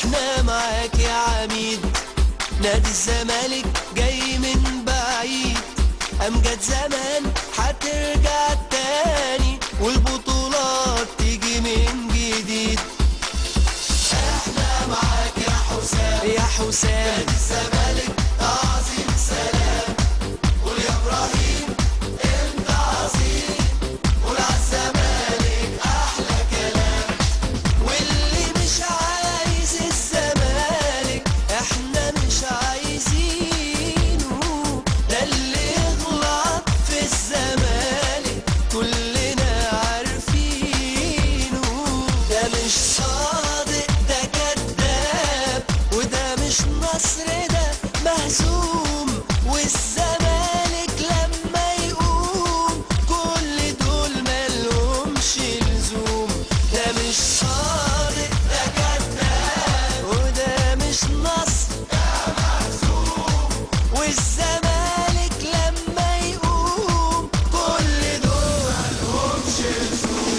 احنا معاك يا عميد. نادي الزمالك جاي من بعيد، امجد زمان هترجع تاني والبطولات تيجي من جديد. احنا معاك يا حسام يا حسام. نادي الزمالك عظيم سلام. قول يا ابراهيم انت عظيم. قول عالزمالك احلى كلام. واللي مش عايز الزمالك احنا مش عايزينه. ده اللي يغلط في الزمالك كلنا عارفينه. ده مش صادق ده كذاب، وده مش نصر ده مهزوم. والزمالك لما يقوم كل دول ملهمش لزوم. ده مش صادق ده كذاب، وده مش نصر ده مهزوم. والزمالك لما يقوم كل دول ملهمش لزوم.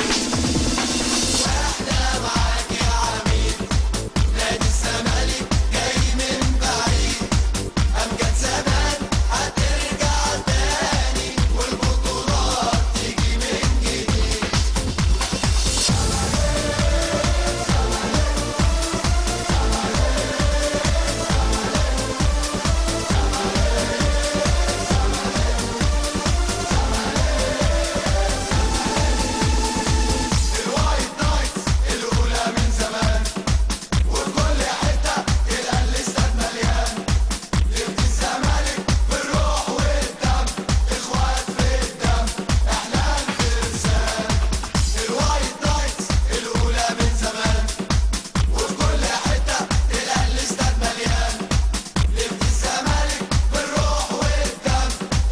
واحنا معاك يا عميد. نادي الزمالك جاي من بعيد، امجد زمان هترجع تاني والبطولات تيجي من جديد. الوايت نايتس الأولى من زمان، وفي كل حتة تلقى الاستاد مليان. نادي الزمالك بالروح والدم، إخوات في الدم إحنا الفرسان. الوايت نايتس الأولى من زمان، وفي كل حتة تلقى الاستاد مليان. نادي الزمالك بالروح والدم،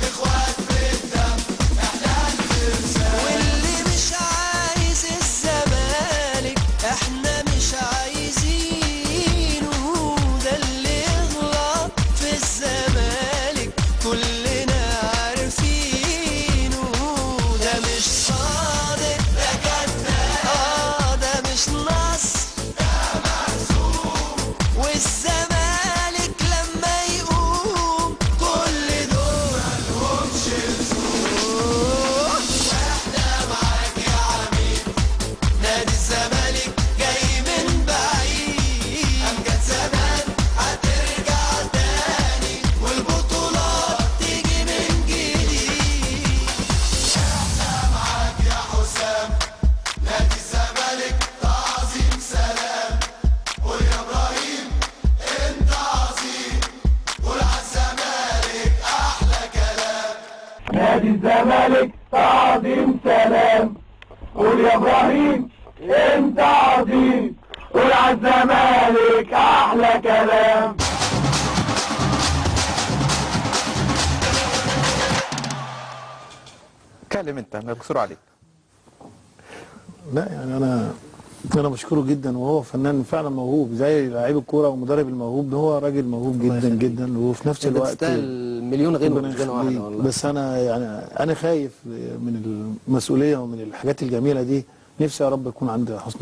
إخوات في الدم إحنا الفرسان. واللي مش عايز الزمالك احنا مش عايزينه. ده اللي يغلط في الزمالك كلنا عارفينه. ده مش صادق ده كذاب، ده مش نصر ده مهزوم. والزمالك لما يقوم كل دول ملهمش لزوم. احنا معاك يا عميد. نادي الزمالك جاي من بعيد، امجد زمان هترجع تاني والبطولات تيجي من جديد. احنا معاك يا حسام. نادي الزمالك تعظيم سلام. قول يا ابراهيم انت عظيم. قول عالزمالك احلى كلام. نادي الزمالك تعظيم سلام. قول يا ابراهيم انت عظيم. قول عالزمالك احلى كلام. اتكلم انت مكسور عليك. لا يعني انا بشكره جدا، وهو فنان فعلا موهوب زي لعيب الكوره ومدرب الموهوب ده. هو راجل موهوب جدا جدا، وفي نفس انت الوقت تستاهل مليون غنوه ربنا مش غنوه واحده يخليك. والله. بس انا يعني انا خايف من المسؤوليه ومن الحاجات الجميله دي. نفسي يا رب يكون عندي حسن